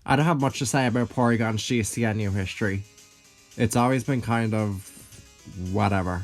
I don't have much to say about Porygon's GCNU history. It's always been kind of whatever.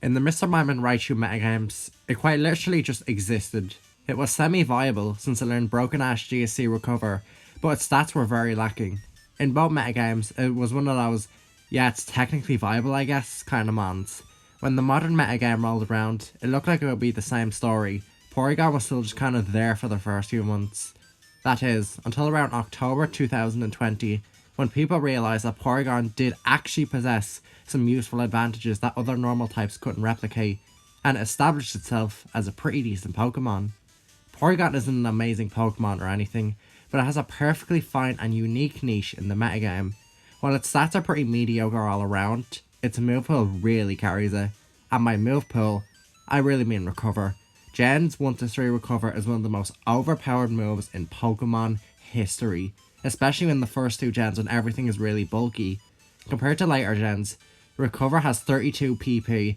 In the Mr. Mime and Raichu metagames, it quite literally just existed. It was semi-viable since it learned Broken Ash GSC Recover, but its stats were very lacking. In both metagames, it was one of those, yeah, it's technically viable I guess, kind of mons. When the modern metagame rolled around, it looked like it would be the same story. Porygon was still just kind of there for the first few months. That is, until around October 2020, when people realised that Porygon did actually possess some useful advantages that other normal types couldn't replicate, and it established itself as a pretty decent Pokemon. Porygon isn't an amazing Pokemon or anything, but it has a perfectly fine and unique niche in the metagame. While its stats are pretty mediocre all around, its move pool really carries it. And by move pool, I really mean Recover. Gens 1 to 3 Recover is one of the most overpowered moves in Pokemon history, especially in the first two gens when everything is really bulky. Compared to later gens, Recover has 32 PP,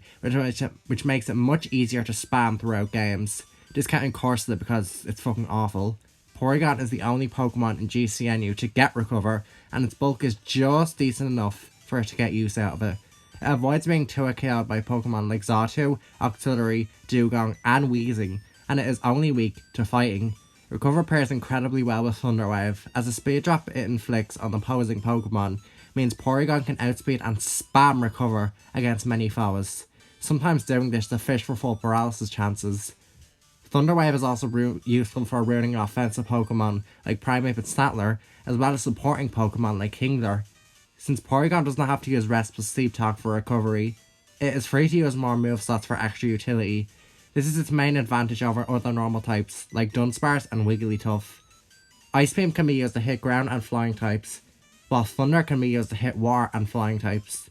which makes it much easier to spam throughout games, discounting Corset because it's fucking awful. Porygon is the only Pokemon in GCNU to get Recover, and its bulk is just decent enough for it to get use out of it. It avoids being 2-KO'd by Pokemon like Xatu, Octillery, Dugong, and Weezing, and it is only weak to fighting. Recover pairs incredibly well with Thunder Wave, as the speed drop it inflicts on opposing Pokemon means Porygon can outspeed and spam Recover against many foes, sometimes doing this to fish for full paralysis chances. Thunder Wave is also useful for ruining offensive Pokemon like Primeape and Snatler, as well as supporting Pokemon like Kingler. Since Porygon does not have to use Rest plus Sleep Talk for recovery, it is free to use more moveslots for extra utility. This is its main advantage over other normal types like Dunsparce and Wigglytuff. Ice Beam can be used to hit ground and flying types, while Thunder can be used to hit water and flying types.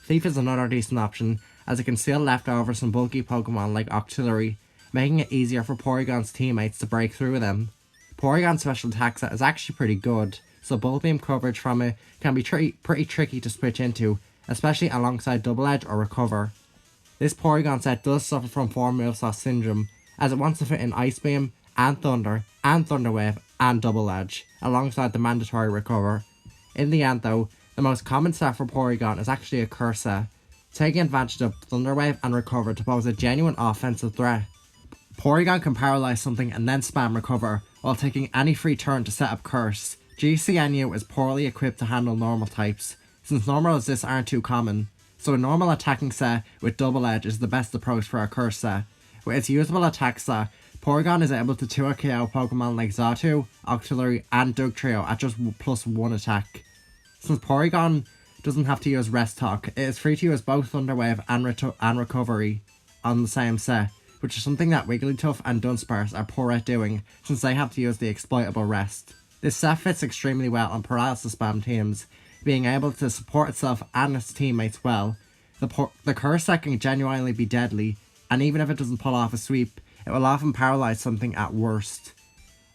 Thief is another decent option, as it can steal leftovers from bulky Pokemon like Octillery, making it easier for Porygon's teammates to break through them. Porygon's special attack set is actually pretty good, so Bulk Beam coverage from it can be pretty tricky to switch into, especially alongside Double Edge or Recover. This Porygon set does suffer from 4 moveset syndrome, as it wants to fit in Ice Beam, and Thunder Wave, and Double Edge, alongside the mandatory Recover. In the end though, the most common set for Porygon is actually a Curse set, taking advantage of Thunder Wave and Recover to pose a genuine offensive threat. Porygon can paralyze something and then spam Recover, while taking any free turn to set up Curse. GCNU is poorly equipped to handle normal types, since normal as this aren't too common, so a normal attacking set with Double Edge is the best approach for a Curse set. With its usable attack set, Porygon is able to 2-KO Pokemon like Xatu, Octillery, and Dugtrio at just +1 attack. Since Porygon doesn't have to use Rest Talk, it is free to use both Thunder Wave and Recovery on the same set, which is something that Wigglytuff and Dunsparce are poor at doing since they have to use the exploitable Rest. This set fits extremely well on paralysis spam teams, being able to support itself and its teammates well. The Curse set can genuinely be deadly, and even if it doesn't pull off a sweep, it will often paralyze something at worst.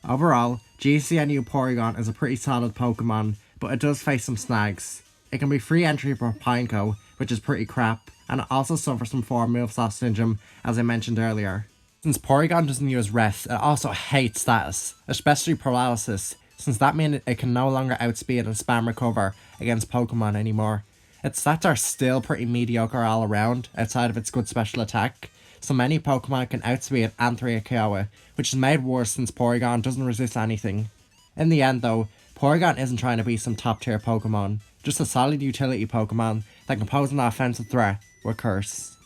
Overall, GCNU Porygon is a pretty solid Pokemon, but it does face some snags. It can be free entry for Pineco, which is pretty crap, and it also suffers from 4 moveset syndrome, as I mentioned earlier. Since Porygon doesn't use Rest, it also hates status, especially paralysis, since that means it can no longer outspeed and spam Recover against Pokemon anymore. Its stats are still pretty mediocre all around, outside of its good special attack, so many Pokemon can outspeed and 3-KO it, which is made worse since Porygon doesn't resist anything. In the end though, Porygon isn't trying to be some top tier Pokemon, just a solid utility Pokemon that can pose an offensive threat with Curse.